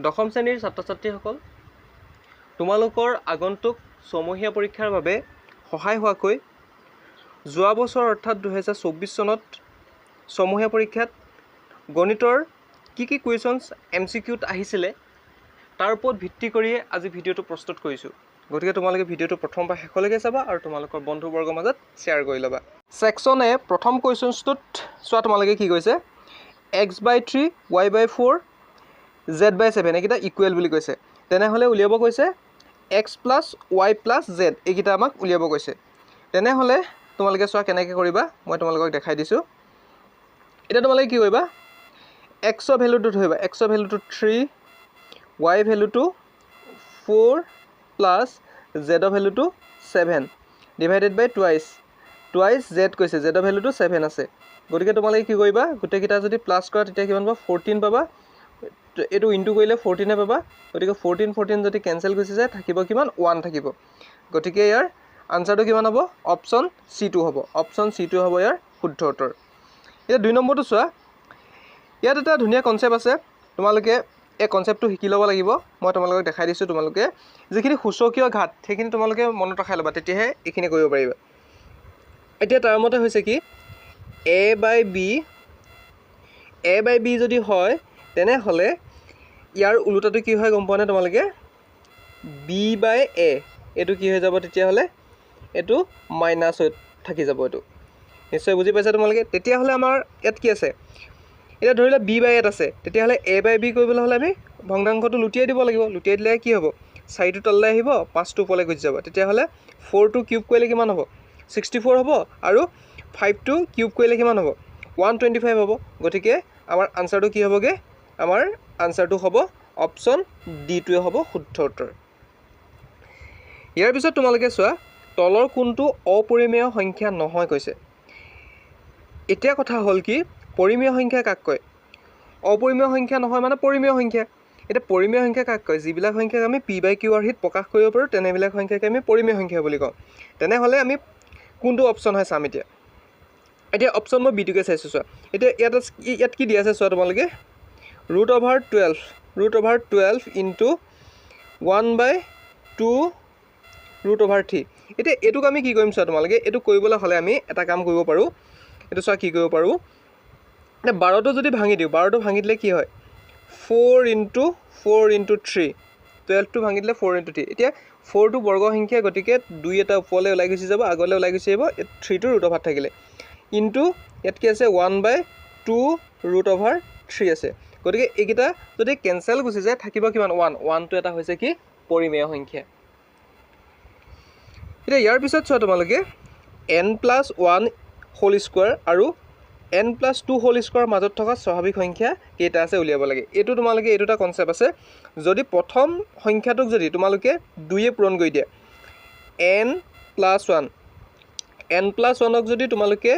দশম শ্ৰেণীৰ ছাত্ৰ ছাত্ৰীসকল, তোমালোকৰ আগন্তুক ছমহীয়া পৰীক্ষাৰ বাবে সহায় হোৱাকৈ যোৱা বছৰ অৰ্থাৎ 2024 চনত ছমহীয়া পৰীক্ষাত গণিতৰ কি কুৱেশ্যনছ MCQত আহিছিলে তাৰ ওপৰত ভিত্তি কৰিয়ে আজি ভিডিঅ'টো প্ৰস্তুত কৰিছোঁ। গতিকে তোমালোকে ভিডিঅ'টো প্ৰথমৰ পৰা শেষলৈকে চাবা আৰু তোমালোকৰ বন্ধুবৰ্গৰ মাজত শ্বেয়াৰ কৰি ল'বা। ছেকশ্যন এ প্ৰথম কুৱেশ্যনছটোত চোৱা তোমালোকে কি কৈছে, x/3 y/4 z/7 এইকেইটা ইকুৱেল বুলি কৈছে। তেনেহ'লে উলিয়াব কৈছে x + y + z এইকেইটা আমাক উলিয়াব কৈছে। তেনেহ'লে তোমালোকে চোৱা কেনেকৈ কৰিবা, মই তোমালোকক দেখাই দিছোঁ। এতিয়া তোমালোকে কি কৰিবা, x ভেলুটো ধৰিবা, x ভেলুটো 3, y ভেলুটো 4 প্লাছ z ভেলুটো 7 ডিভাইডেড বাই টুৱাইছ z কৈছে, z ভেলুটো 7 আছে। গতিকে তোমালোকে কি কৰিবা, গোটেইকেইটা যদি প্লাছ কৰা তেতিয়া কিমান পাবা, 14 পাবা। এইটো ইনটু কৰিলে 14 পাবা। গতিকে 14 যদি কেঞ্চেল গুচি যায় থাকিব কিমান, 1 থাকিব। গতিকে ইয়াৰ আনচাৰটো কিমান হ'ব, অপশ্যন C2 হ'ব। অপশ্যন C2 হ'ব ইয়াৰ শুদ্ধ উত্তৰ। এতিয়া 2 নম্বৰটো চোৱা, ইয়াত এটা ধুনীয়া কনচেপ্ট আছে, তোমালোকে এই কনচেপ্টটো শিকি ল'ব লাগিব। মই তোমালোকক দেখাই দিছোঁ, তোমালোকে যিখিনি সূচকীয় ঘাত সেইখিনি তোমালোকে মনত ৰখাই ল'বা, তেতিয়াহে এইখিনি কৰিব পাৰিবা। এতিয়া তাৰ মতে হৈছে কি, a/b যদি হয় তেনেহ'লে ইয়াৰ ওলোটাটো কি হয় গম পোৱা নে তোমালোকে, b/a এইটো কি হৈ যাব তেতিয়াহ'লে, এইটো মাইনাছ হৈ থাকি যাব। এইটো নিশ্চয় বুজি পাইছা তোমালোকে। তেতিয়াহ'লে আমাৰ ইয়াত কি আছে, এতিয়া ধৰি লোৱা b/a আছে, তেতিয়াহ'লে a/b কৰিবলৈ হ'লে আমি ভগ্নাংশটো লুটিয়াই দিব লাগিব। লুটিয়াই দিলে কি হ'ব, 4টো তললৈ আহিব, 5টো ওপৰলৈ গুচি যাব। তেতিয়াহ'লে 4টো কিউব কৰিলে কিমান হ'ব, 64 হ'ব, আৰু 5টো কিউব কৰিলে কিমান হ'ব, 125 হ'ব। গতিকে আমাৰ আনচাৰটো কি হ'বগৈ, আমাৰ আনচাৰটো হ'ব অপশ্যন D2 হ'ব শুদ্ধ উত্তৰ। ইয়াৰ পিছত তোমালোকে চোৱা, তলৰ কোনটো অপৰিমেয় সংখ্যা নহয় কৈছে। এতিয়া কথা হ'ল কি, পৰিমেয় সংখ্যা কাক কয়, অপৰিমেয় সংখ্যা নহয় মানে পৰিমেয় সংখ্যা। এতিয়া পৰিমেয় সংখ্যা কাক কয়, যিবিলাক সংখ্যাক আমি p/q আৰ্হিত প্ৰকাশ কৰিব পাৰোঁ তেনেবিলাক সংখ্যাকে আমি পৰিমেয় সংখ্যা বুলি কওঁ। তেনেহ'লে আমি কোনটো অপশ্যন হয় চাম। এতিয়া অপশ্যন মই বিটোকে চাইছোঁ চোৱা। এতিয়া ইয়াত কি দিয়া আছে চোৱা তোমালোকে, √12 ইনটু 1/2 √3। এতিয়া এইটোক আমি কি কৰিম চোৱা তোমালোকে, এইটো কৰিবলৈ হ'লে আমি এটা কাম কৰিব পাৰোঁ। এইটো চোৱা কি কৰিব পাৰোঁ, এতিয়া 12টো যদি ভাঙি দিওঁ, 12টো ভাঙি দিলে কি হয়, 4 × 3, 12টো ভাঙি দিলে 4 × 3। এতিয়া 4টো বৰ্গ সংখ্যা, গতিকে 2 এটা ওপৰলৈ ওলাই গুচি যাব, আগলৈ ওলাই গুচি আহিব, 3টো √ভাগ থাকিলে, ইনটু ইয়াত কি আছে 1/2 √3 আছে। গতিকে এইকেইটা যদি কেঞ্চেল গুচি যায় থাকিব কিমান, 1টো এটা হৈছে কি পৰিমেয় সংখ্যা। এতিয়া ইয়াৰ পিছত চোৱা তোমালোকে, n+1² আৰু n+2² মাজত থকা স্বাভাৱিক সংখ্যা কেইটা আছে উলিয়াব লাগে। এইটো তোমালোকে এইটো এটা কনচেপ্ট আছে, যদি প্ৰথম সংখ্যাটোক যদি তোমালোকে 2য়ে পূৰণ কৰি দিয়া, n+1ক যদি তোমালোকে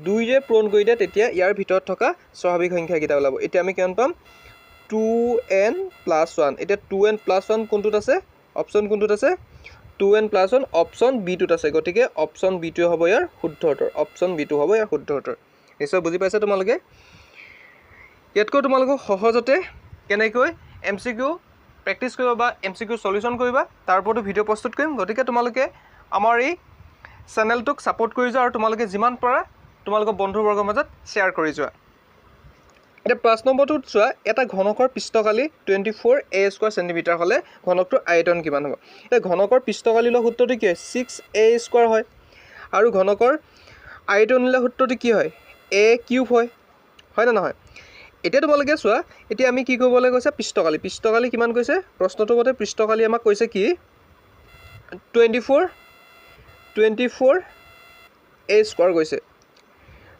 2য়ে পূৰণ কৰি দিয়া, তেতিয়া ইয়াৰ ভিতৰত থকা স্বাভাৱিক সংখ্যাকেইটা ওলাব। এতিয়া আমি কিমান পাম, 2n+1। এতিয়া 2n+1 কোনটোত আছে, অপশ্যন কোনটোত আছে, 2n+1 অপশ্যন B2ত আছে। গতিকে অপশ্যন B2 হ'ব ইয়াৰ শুদ্ধ উত্তৰ। অপশ্যন B2 হ'ব ইয়াৰ শুদ্ধ উত্তৰ। নিশ্চয় বুজি পাইছা তোমালোকে। ইয়াতকৈ তোমালোকক সহজতে কেনেকৈ MCQ প্ৰেক্টিছ কৰিবা বা MCQ সলিউশ্যন কৰিবা তাৰ ওপৰতো ভিডিঅ' প্ৰস্তুত কৰিম। গতিকে তোমালোকে আমাৰ এই চেনেলটোক ছাপোৰ্ট কৰি যোৱা আৰু তোমালোকে যিমান পাৰা তোমালোকৰ বন্ধুবৰ্গৰ মাজত শ্বেয়াৰ কৰি যোৱা। এতিয়া 5 নম্বৰটোত চোৱা, এটা ঘনকৰ পৃষ্ঠকালি 24a² চেণ্টিমিটাৰ হ'লে ঘনকটোৰ আয়তন কিমান হ'ব। এই ঘনকৰ পৃষ্ঠকালি লোৱা সূত্ৰটো কি হয়, 6a² হয়, আৰু ঘনকৰ আয়তন লোৱা সূত্ৰটো কি হয়, a³ হয় নে নহয়। এতিয়া তোমালোকে চোৱা, এতিয়া আমি কি কৰিবলৈ কৈছে, পৃষ্ঠকালি কিমান কৈছে, প্ৰশ্নটোৰ মতে পৃষ্ঠকালি আমাক কৈছে কি 24a² কৈছে।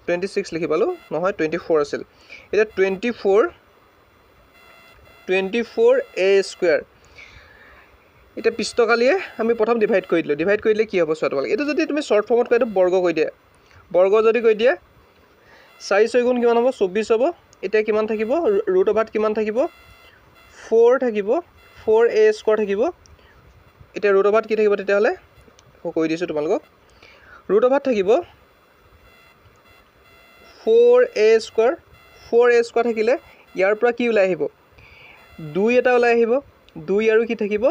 26 লিখি পালোঁ, নহয় 24 আছিল। এতিয়া 24a²। এতিয়া পৃষ্ঠকালিয়ে আমি প্ৰথম ডিভাইড কৰি দিলোঁ। ডিভাইড কৰি দিলে কি হ'ব চোৱা তোমালোকে, এইটো যদি তুমি শ্বৰ্ট ফৰ্মত কয় এইটো বৰ্গ কৰি দিয়া, বৰ্গ যদি কৰি দিয়া 4×6 কিমান হ'ব, 24 হ'ব। এতিয়া কিমান থাকিব, √ভাগ কিমান থাকিব, 4 থাকিব, 4a² থাকিব। এতিয়া √ভাগ কি থাকিব তেতিয়াহ'লে, মই কৈ দিছোঁ তোমালোকক, √ভাগ থাকিব 4a²। 4a² থাকিলে ইয়াৰ পৰা কি ওলাই আহিব, 2 এটা ওলাই আহিব 2 আৰু কি থাকিব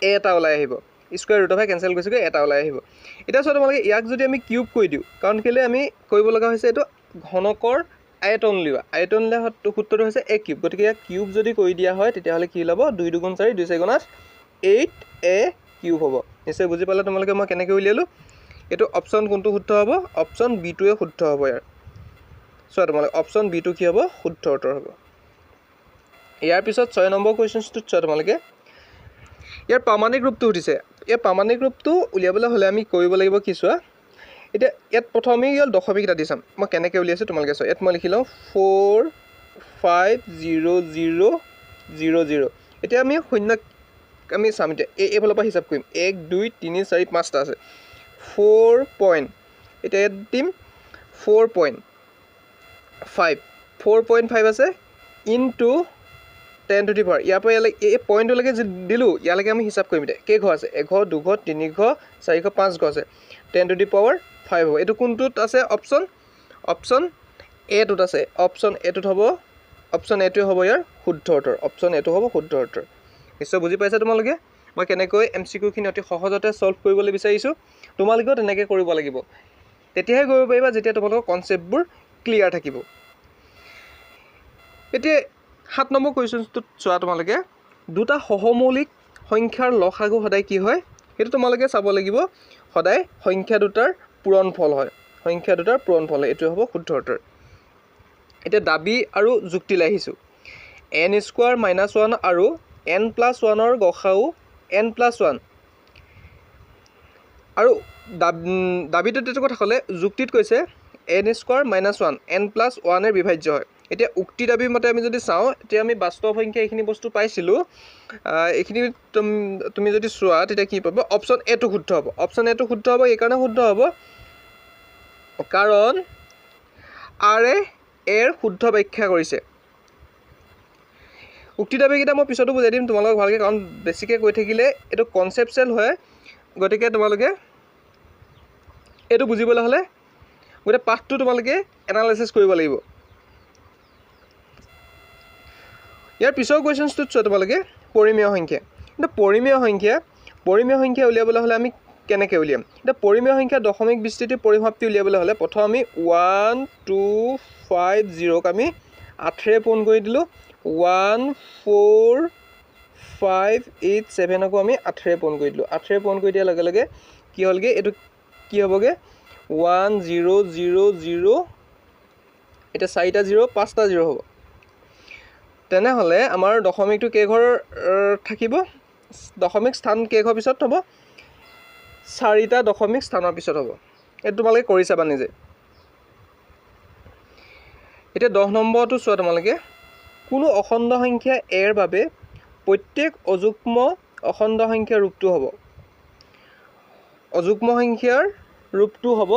a এটা ওলাই আহিব স্কয়াৰ ৰুট অফ কেনসেল কৰিছে এটা ওলাই আহিব এটা চোৱা তোমালোকে ইয়াক যদি আমি কিউব কৰি দিওঁ কাৰণ কেলে আমি কৰিব লগা হৈছে এটো ঘনকৰ আয়তন লিবা আয়তন লে সূত্ৰটো হৈছে a কিউব গতিকে ইয়াক কিউব যদি কৰি দিয়া হয় তেতিয়া হলে কি হ'ব 2 2 4 2 4 8 a কিউব হ'ব নিশ্চয় বুজি পালা তোমালোকে মই কেনেকৈ উলিয়ালো এটো অপচন কোনটো শুদ্ধ হ'ব অপচন b2 এ শুদ্ধ হ'ব ইয়াৰ সো তোমালোকে অপচন b2 কি হ'ব শুদ্ধ উত্তৰ হ'ব ইয়াৰ পিছত 6 নম্বৰ কোৱেশ্চনটো চোৱা তোমালোকে ইয়াৰ প্ৰামাণিক ৰূপটো উঠিছে এই প্ৰামাণিক ৰূপটো উলিয়াবলৈ হলে আমি কৰিব লাগিব কি চোৱা এটা ইয়াত প্ৰথমে ইয়াৰ দশমিক এটা দিছাম মই কেনেকৈ উলিয়াইছো তোমালোকে চোৱা ইয়াত মই লিখিলো 4500000 এতিয়া আমি শূন্য আমি সামতে এই ফালৰ পৰা হিচাপ কৰিম 1 2 3 4 5 টা আছে 4 পইণ্ট এটা দিম 4.5 আছে ইনটু 10 to the power ইয়াৰ পৰা এই পইণ্টলৈকে দিলো ইয়ালৈকে আমি হিচাপ কৰিম কেই ঘৰ আছে 1 ঘৰ 2 ঘৰ 3 ঘৰ 4 ঘৰ 5 ঘৰ আছে 10 to the power 5 হ'ব এটো কোনটোত আছে অপচন এ টোত আছে অপচন এ টোত হ'ব অপচন এ টো হ'ব ইয়াৰ শুদ্ধ উত্তৰ অপচন এ টো হ'ব শুদ্ধ উত্তৰ নিশ্চয় বুজি পাইছা তোমালোকে মই কেনেকৈ এমসিকিউ খিনি অতি সহজতে সলভ কৰিবলৈ বিচাৰিছো তোমালোকেও তেনেকৈ কৰিব লাগিব তেতিয়াহে কৰিব পাৰিবা যেতিয়া তোমালোকৰ কনসেপ্টবোৰ ক্লিয়াৰ থাকিব এতিয়া 7 নম্বৰ কোৱেশ্চনটো চোৱা তোমালোকে দুটা সহমৌলিক সংখ্যাৰ লসাগু সদায় কি হয় হেতু তোমালোকে চাব লাগিব সদায় সংখ্যা দুটাৰ পূৰণফল হয় সংখ্যা দুটাৰ পূৰণফল এটো হ'ব শুদ্ধ উত্তৰ এটা দাবী আৰু যুক্তি লাহিছো n² - 1 আৰু n+1 ৰ গসাউ n+1 আৰু দাবীটো তেটো কথা কলে যুক্তিত কৈছে n² - 1 n+1 এর বিভাজ্য হয় এতিয়া উক্তি দাবী মতে আমি যদি চাও এতিয়া আমি বাস্তৱ সংখ্যা এখিনি বস্তু পাইছিলো এখিনি তুমি যদি চোৱা তেতিয়া কি পাবা অপচন এ টো শুদ্ধ হ'ব অপচন এ টো শুদ্ধ হ'ব এই কাৰণে শুদ্ধ হ'ব কাৰণ r এৰ শুদ্ধ ব্যাখ্যা কৰিছে উক্তি দাবী কিটা মই পিছতো বুজাই দিম তোমালোক ভালকে কাৰণ বেছিকে কৈ থাকিলে এটো কনসেপচুৱেল হয় গতিকে তোমালোকে এটো বুজিবলৈ হলে গতে পাঠটো তোমালোকে এনালাইসিস কৰিব লাগিব ইয়াৰ পিছৰ কোৱেশ্চনটো চোৱা তোমালোকে পৰিমেয় সংখ্যা এটা পৰিমেয় সংখ্যা উলিয়াবলৈ হলে আমি কেনেকৈ উলিয়াম এটা পৰিমেয় সংখ্যা দশমিক বিস্তৃতি পৰিসমাপ্তি উলিয়াবলৈ হলে প্ৰথম আমি 1250 ক আমি 8 ৰে পূৰণ কৰি দিলো 14587 কো আমি 8 ৰে পূৰণ কৰি দিলো 8 ৰে পূৰণ কৰি দিয়াৰ লগে লগে কি হলগে এটো কি হবগে 1000 এটা 4টা 0 5টা 0 হ'ব তেনে হলে আমাৰ দশমিকটো কেই ঘৰ থাকিব দশমিক স্থান কেই ঘৰ পিছত হ'ব 4টা দশমিক স্থানৰ পিছত হ'ব এটো তোমালোকে কৰি চাবা নিজে এটা 10 নম্বৰটো চোৱা তোমালোকে কোনো অখণ্ড সংখ্যা a এৰ বাবে প্ৰত্যেক অযুগ্ম অখণ্ড সংখ্যাৰ ৰূপটো হ'ব অযুগ্ম সংখ্যাৰ ৰূপটো হ'ব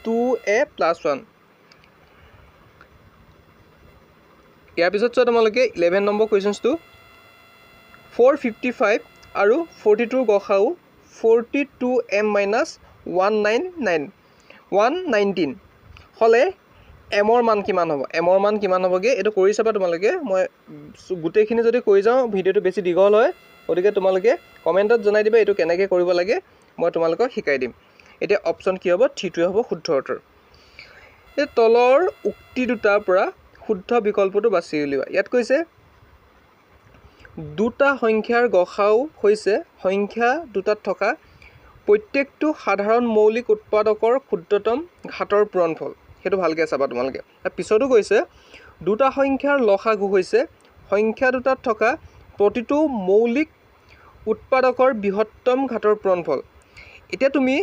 2a + 1 ইয়াৰ পিছত চোৱা তোমালোকে 11 নম্বৰ কোৱেশ্চনটো 455 আৰু 42 গসাউ 42m - 119 হলে m ৰ মান কিমান হ'ব m ৰ মান কিমান হ'বগে এটো কৰি চাবা তোমালোকে মই গুটেখিনি যদি কৈ যাও ভিডিওটো বেছি দীঘল হয় গতিকে তোমালোকে কমেন্টত জনাই দিবা এটো কেনেকৈ কৰিব লাগে মই তোমালোকক শিকাই দিম এতিয়া অপচন কি হ'ব থিটোৱে হ'ব শুদ্ধ উত্তৰ এই তলৰ উক্তি দুটাৰ পৰা শুদ্ধ বিকল্পটো বাছি উলিওৱা ইয়াত কৈছে দুটা সংখ্যাৰ গসাউ হৈছে সংখ্যা দুটাত থকা প্ৰত্যেকটো সাধাৰণ মৌলিক উৎপাদকৰ ক্ষুদ্ৰতম ঘাতৰ পূৰণফল হেতু ভালকে চাবা তোমালোকে তাৰ পিছতো কৈছে দুটা সংখ্যাৰ লসাগু হৈছে সংখ্যা দুটাত থকা প্ৰতিটো মৌলিক উৎপাদকৰ বৃহত্তম ঘাতৰ পূৰণফল এতিয়া তুমি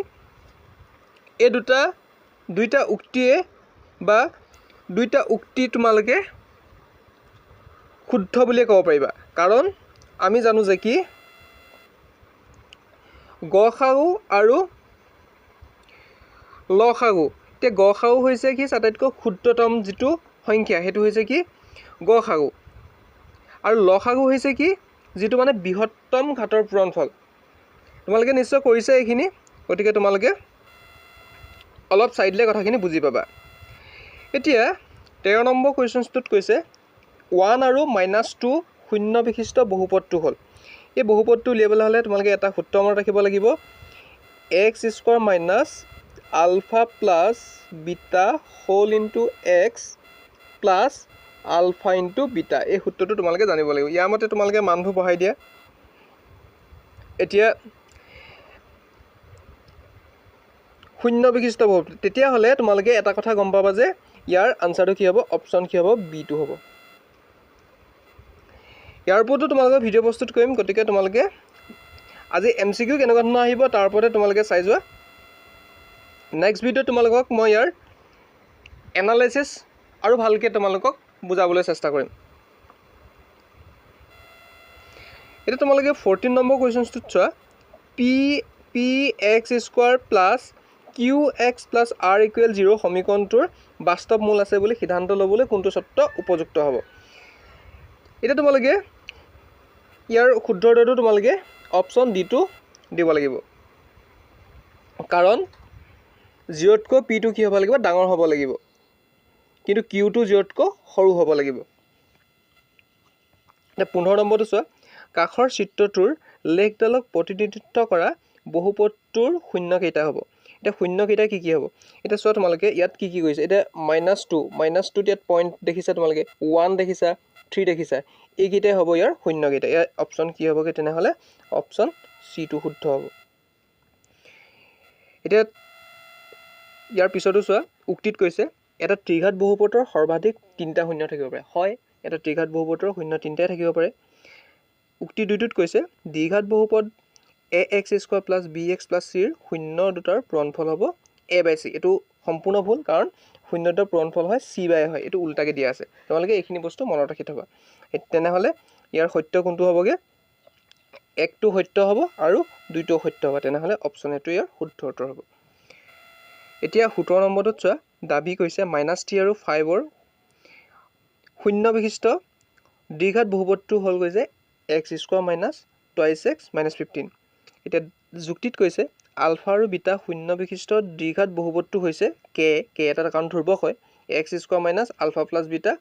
এই দুইটা উক্তিয়ে বা দুইটা উক্তি তোমালোকে শুদ্ধ বুলি ক'ব পাৰিবা কাৰণ আমি জানো যে কি গসাগু আৰু লসাগু তে গসাগু হৈছে কি আটাইতকৈ ক্ষুদ্ৰতম যেটো সংখ্যা হেতু হৈছে কি গসাগু আৰু লসাগু হৈছে কি যেটো মানে বৃহত্তম ঘাতৰ পূৰণফল তোমালোকে নিশ্চয় কৰিছে এইখিনি গতিকে তোমালোকে অলপ সাইডলে কথাখিনি বুজি পাবা এতিয়া 13 নম্বৰ কোৱেশ্চনটোত কৈছে 1 আৰু -2 শূন্য বিশিষ্ট বহুপদটো হ'ল এই বহুপদটো উলিয়াবলৈ হ'লে তোমালোকে এটা সূত্ৰ মনত ৰাখিব লাগিব x² minus alpha plus beta whole into x plus alpha into beta এই সূত্ৰটো তোমালোকে জানিব লাগিব ইয়াৰ মতে তোমালোকে মানবোৰ বহাই দিয়া এতিয়া শূন্য বিশিষ্ট বহুপদ তেতিয়াহ'লে তোমালোকে এটা কথা গম পাবা যে ইয়াৰ আনসাৰটো কি হ'ব অপচন কি হ'ব বি2 হ'ব ইয়াৰ ওপৰতো তোমালোকে ভিডিঅ' প্ৰস্তুত কৰিম গতিকে তোমালোকে আজি MCQ কেনেকুৱা ধৰণৰ আহিব তাৰ ওপৰতে তোমালোকে চাই যোৱা নেক্সট ভিডিঅ'ত তোমালোকক মই ইয়াৰ এনালাইসিস আৰু ভালকৈ তোমালোকক বুজাবলৈ চেষ্টা কৰিম এটা তোমালোকে 14 নম্বৰ কোৱেশ্চনটো চোৱা px² plus qx plus r equal 0 সমীকৰণটোৰ বাস্তৱ মূল আছে বুলি সিদ্ধান্ত ল'বলৈ কোনটো চৰ্ত উপযুক্ত হ'ব এটা তোমালোকে ইয়াৰ শুদ্ধ উত্তৰটো তোমালোকে অপচন ডি2 দিব লাগিব কাৰণ 0তকৈ p2 কি হ'ব লাগিব ডাঙৰ হ'ব লাগিব কিন্তু q2 0তকৈ সৰু হ'ব লাগিব এটা 15 নম্বৰটো চোৱা কাখৰ চিত্ৰটোৰ লেখডালক প্ৰতিনিধিত্ব কৰা বহুপদটোৰ শূন্য কেইটা হ'ব এটা শূন্য কেইটা কি কি হ'ব এটা চোৱা তোমালোকে ইয়াত কি কি কৰিছে এটা -2 ইয়াত পইণ্ট দেখিছা তোমালোকে 1 দেখিছা 3 দেখিছা এইকেইটাই হ'ব ইয়াৰ শূন্য কেইটা ইয়াৰ অপচন কি হ'বগে তেনেহ'লে অপচন C2 শুদ্ধ হ'ব এতিয়া ইয়াৰ পিছতো চোৱা উক্তিত কৈছে এটা ত্ৰিঘাত বহুপদৰ সৰ্বাধিক 3টা শূন্য থাকিব পাৰে হয় এটা ত্ৰিঘাত বহুপদৰ শূন্য 3টাই থাকিব পাৰে উক্তি দুইটোত কৈছে দ্বিঘাত বহুপদ ax² plus bx plus c ৰ শূন্য দুটাৰ পূৰণফল হ'ব a/c এটো সম্পূৰ্ণ ভুল কাৰণ শূন্য দুটাৰ পূৰণফল হয় c/a হয় এটো উল্টাকে দিয়া আছে তোমালোকে এইখিনি বস্তু মনত ৰাখি থবা তেনেহ'লে ইয়াৰ সত্য কোনটো হ'বগে একটো সত্য হ'ব আৰু দুইটো সত্য হ'ব তেনেহ'লে অপচন এটো ইয়াৰ শুদ্ধ উত্তৰ হ'ব এতিয়া 17 নম্বৰটোত চোৱা দাবী কৈছে -3 আৰু 5 ৰ শূন্য বিশিষ্ট দ্বিঘাত বহুপদটো হ'ল গৈছে x² মাইনাছ 2x মাইনাছ 15 এতিয়া যুক্তিত কৈছে আলফা আৰু বিটা শূন্য বিশিষ্ট দ্বিঘাত বহুপদটো হৈছে k এটা কাৰণ ধ্ৰুৱক হয় x² minus alpha plus beta